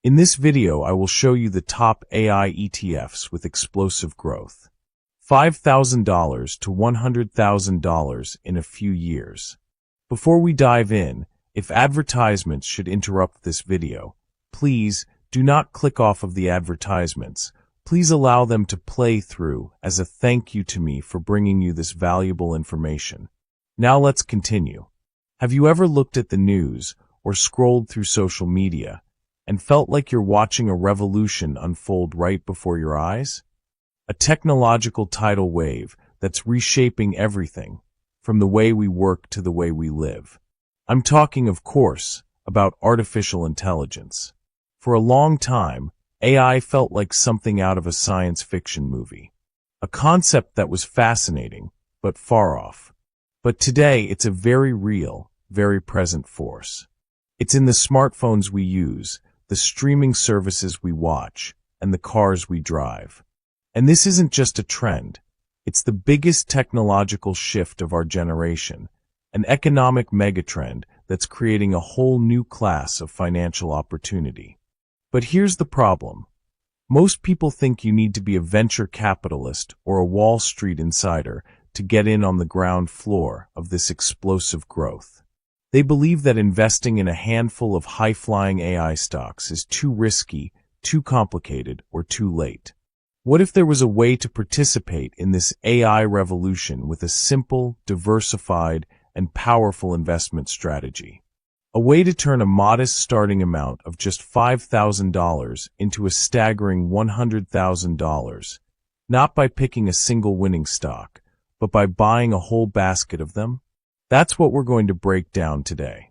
In this video, I will show you the top AI ETFs with explosive growth. $5,000 to $100,000 in a few years. Before we dive in, if advertisements should interrupt this video, please do not click off of the advertisements. Please allow them to play through as a thank you to me for bringing you this valuable information. Now let's continue. Have you ever looked at the news or scrolled through social media and felt like you're watching a revolution unfold right before your eyes? A technological tidal wave that's reshaping everything, from the way we work to the way we live. I'm talking, of course, about artificial intelligence. For a long time, AI felt like something out of a science fiction movie. A concept that was fascinating, but far off. But today, it's a very real, very present force. It's in the smartphones we use, the streaming services we watch, and the cars we drive. And this isn't just a trend. It's the biggest technological shift of our generation, an economic megatrend that's creating a whole new class of financial opportunity. But here's the problem. Most people think you need to be a venture capitalist or a Wall Street insider to get in on the ground floor of this explosive growth. They believe that investing in a handful of high-flying AI stocks is too risky, too complicated, or too late. What if there was a way to participate in this AI revolution with a simple, diversified, and powerful investment strategy? A way to turn a modest starting amount of just $5,000 into a staggering $100,000, not by picking a single winning stock, but by buying a whole basket of them? That's what we're going to break down today.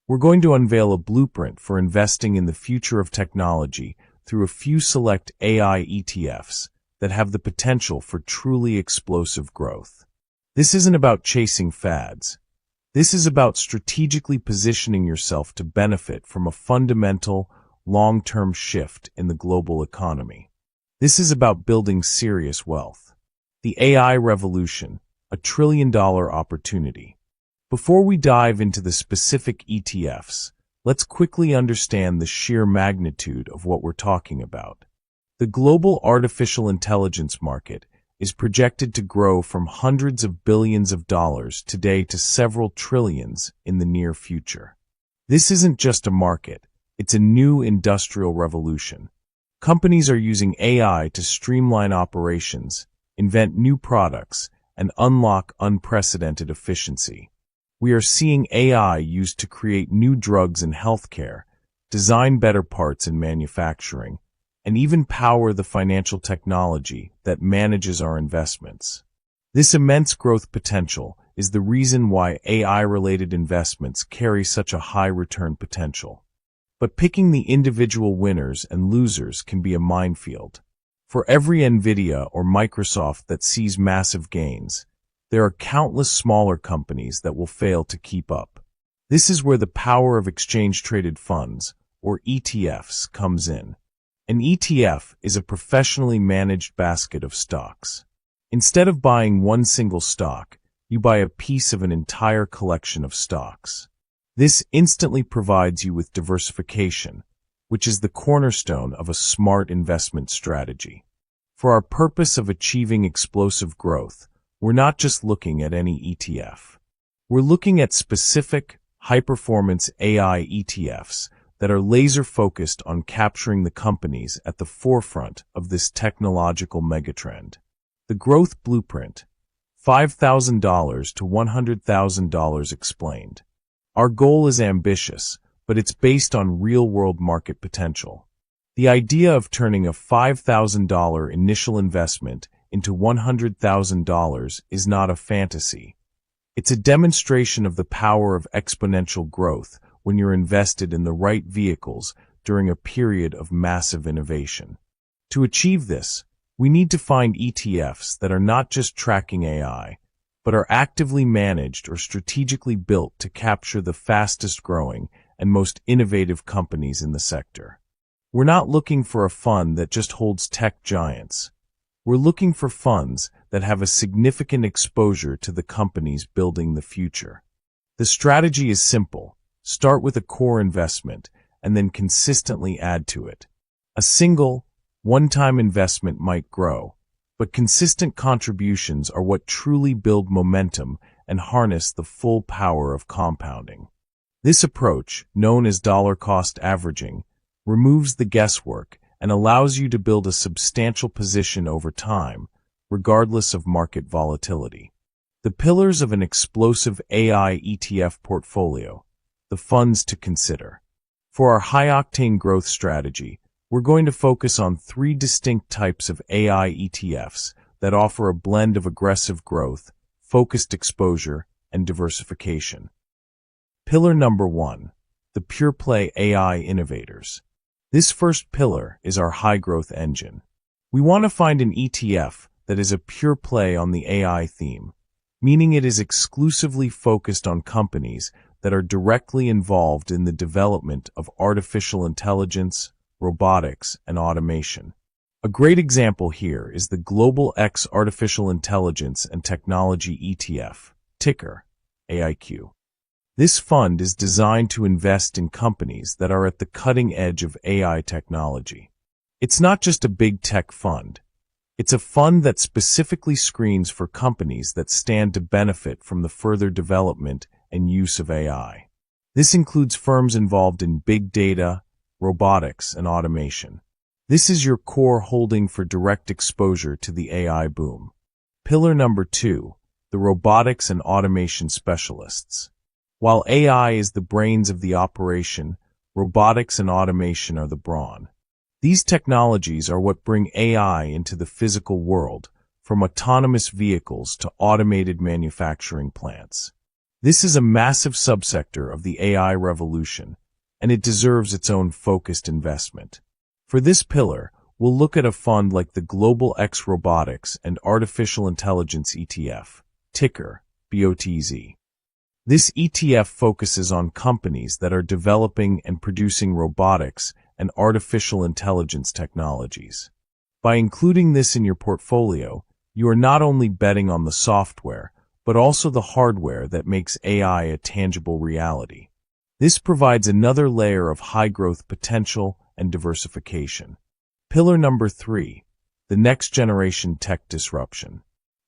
We're going to unveil a blueprint for investing in the future of technology through a few select AI ETFs that have the potential for truly explosive growth. This isn't about chasing fads. This is about strategically positioning yourself to benefit from a fundamental, long-term shift in the global economy. This is about building serious wealth. The AI revolution, a trillion-dollar opportunity. Before we dive into the specific ETFs, let's quickly understand the sheer magnitude of what we're talking about. The global artificial intelligence market is projected to grow from hundreds of billions of dollars today to several trillions in the near future. This isn't just a market, it's a new industrial revolution. Companies are using AI to streamline operations, invent new products, and unlock unprecedented efficiency. We are seeing AI used to create new drugs in healthcare, design better parts in manufacturing, and even power the financial technology that manages our investments. This immense growth potential is the reason why AI-related investments carry such a high return potential. But picking the individual winners and losers can be a minefield. For every NVIDIA or Microsoft that sees massive gains, there are countless smaller companies that will fail to keep up. This is where the power of exchange-traded funds, or ETFs, comes in. An ETF is a professionally managed basket of stocks. Instead of buying one single stock, you buy a piece of an entire collection of stocks. This instantly provides you with diversification, which is the cornerstone of a smart investment strategy. For our purpose of achieving explosive growth, we're not just looking at any ETF. We're looking at specific, high-performance AI ETFs that are laser-focused on capturing the companies at the forefront of this technological megatrend. The Growth Blueprint, $5,000 to $100,000 explained. Our goal is ambitious, but it's based on real-world market potential. The idea of turning a $5,000 initial investment into $100,000 is not a fantasy. It's a demonstration of the power of exponential growth when you're invested in the right vehicles during a period of massive innovation. To achieve this, we need to find ETFs that are not just tracking AI, but are actively managed or strategically built to capture the fastest growing and most innovative companies in the sector. We're not looking for a fund that just holds tech giants. We're looking for funds that have a significant exposure to the companies building the future. The strategy is simple. Start with a core investment and then consistently add to it. A single, one-time investment might grow, but consistent contributions are what truly build momentum and harness the full power of compounding. This approach, known as dollar-cost averaging, removes the guesswork and allows you to build a substantial position over time, regardless of market volatility. The pillars of an explosive AI ETF portfolio, the funds to consider. For our high-octane growth strategy, we're going to focus on three distinct types of AI ETFs that offer a blend of aggressive growth, focused exposure, and diversification. Pillar number 1, the pure-play AI innovators. This first pillar is our high-growth engine. We want to find an ETF that is a pure play on the AI theme, meaning it is exclusively focused on companies that are directly involved in the development of artificial intelligence, robotics, and automation. A great example here is the Global X Artificial Intelligence and Technology ETF, ticker AIQ. This fund is designed to invest in companies that are at the cutting edge of AI technology. It's not just a big tech fund. It's a fund that specifically screens for companies that stand to benefit from the further development and use of AI. This includes firms involved in big data, robotics, and automation. This is your core holding for direct exposure to the AI boom. Pillar number 2, the robotics and automation specialists. While AI is the brains of the operation, robotics and automation are the brawn. These technologies are what bring AI into the physical world, from autonomous vehicles to automated manufacturing plants. This is a massive subsector of the AI revolution, and it deserves its own focused investment. For this pillar, we'll look at a fund like the Global X Robotics and Artificial Intelligence ETF, ticker BOTZ. This ETF focuses on companies that are developing and producing robotics and artificial intelligence technologies. By including this in your portfolio, you are not only betting on the software, but also the hardware that makes AI a tangible reality. This provides another layer of high-growth potential and diversification. Pillar number 3, the next-generation tech disruption.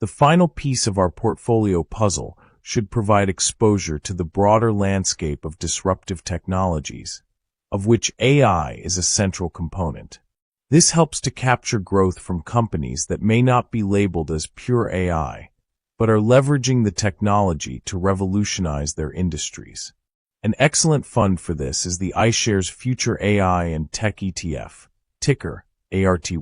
The final piece of our portfolio puzzle should provide exposure to the broader landscape of disruptive technologies, of which AI is a central component. This helps to capture growth from companies that may not be labeled as pure AI, but are leveraging the technology to revolutionize their industries. An excellent fund for this is the iShares Future AI and Tech ETF, ticker ARTY.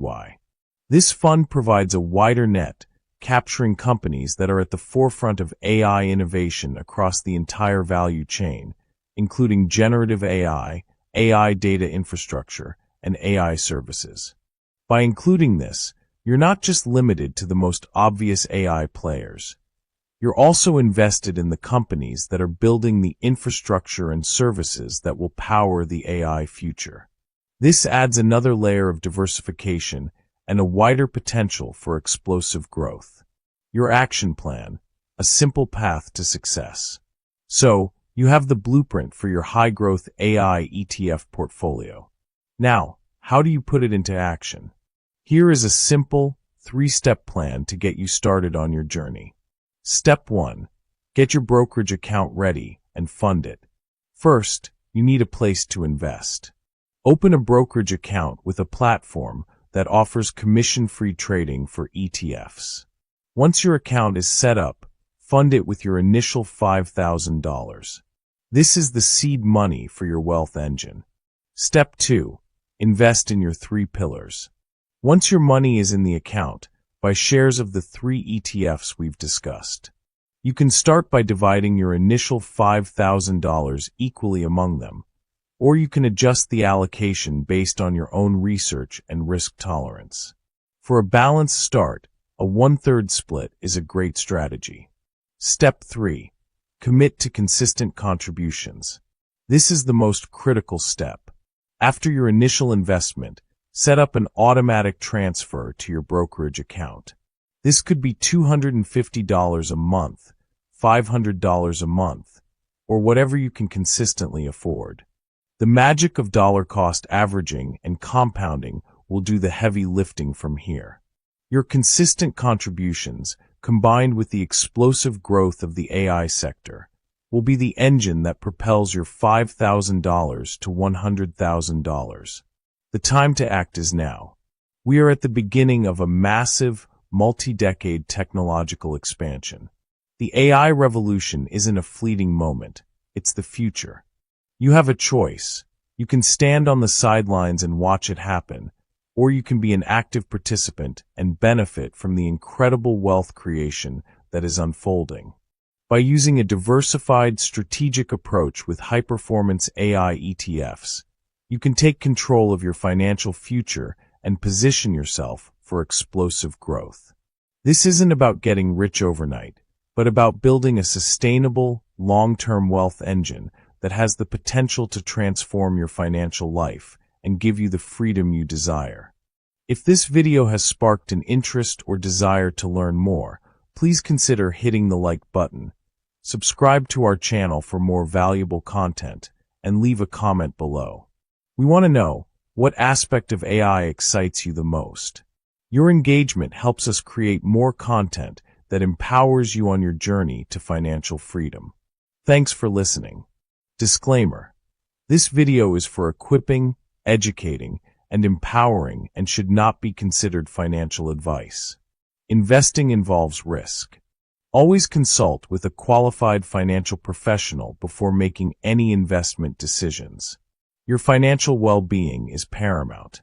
This fund provides a wider net, capturing companies that are at the forefront of AI innovation across the entire value chain, including generative AI, AI data infrastructure, and AI services. By including this, you're not just limited to the most obvious AI players. You're also invested in the companies that are building the infrastructure and services that will power the AI future. This adds another layer of diversification and a wider potential for explosive growth. Your action plan, a simple path to success. So, you have the blueprint for your high-growth AI ETF portfolio. Now, how do you put it into action? Here is a simple, 3-step plan to get you started on your journey. Step 1. Get your brokerage account ready and fund it. First, you need a place to invest. Open a brokerage account with a platform that offers commission-free trading for ETFs. Once your account is set up, fund it with your initial $5,000. This is the seed money for your wealth engine. Step 2. Invest in your 3 pillars. Once your money is in the account, buy shares of the 3 ETFs we've discussed. You can start by dividing your initial $5,000 equally among them, or you can adjust the allocation based on your own research and risk tolerance. For a balanced start, a 1/3 split is a great strategy. Step 3. Commit to consistent contributions. This is the most critical step. After your initial investment, set up an automatic transfer to your brokerage account. This could be $250 a month, $500 a month, or whatever you can consistently afford. The magic of dollar cost averaging and compounding will do the heavy lifting from here. Your consistent contributions, combined with the explosive growth of the AI sector, will be the engine that propels your $5,000 to $100,000. The time to act is now. We are at the beginning of a massive, multi-decade technological expansion. The AI revolution isn't a fleeting moment, it's the future. You have a choice. You can stand on the sidelines and watch it happen, or you can be an active participant and benefit from the incredible wealth creation that is unfolding. By using a diversified, strategic approach with high-performance AI ETFs, you can take control of your financial future and position yourself for explosive growth. This isn't about getting rich overnight, but about building a sustainable, long-term wealth engine that has the potential to transform your financial life and give you the freedom you desire. If this video has sparked an interest or desire to learn more, please consider hitting the like button, subscribe to our channel for more valuable content, and leave a comment below. We want to know, what aspect of AI excites you the most? Your engagement helps us create more content that empowers you on your journey to financial freedom. Thanks for listening. Disclaimer: this video is for equipping, educating, and empowering and should not be considered financial advice. Investing involves risk. Always consult with a qualified financial professional before making any investment decisions. Your financial well-being is paramount.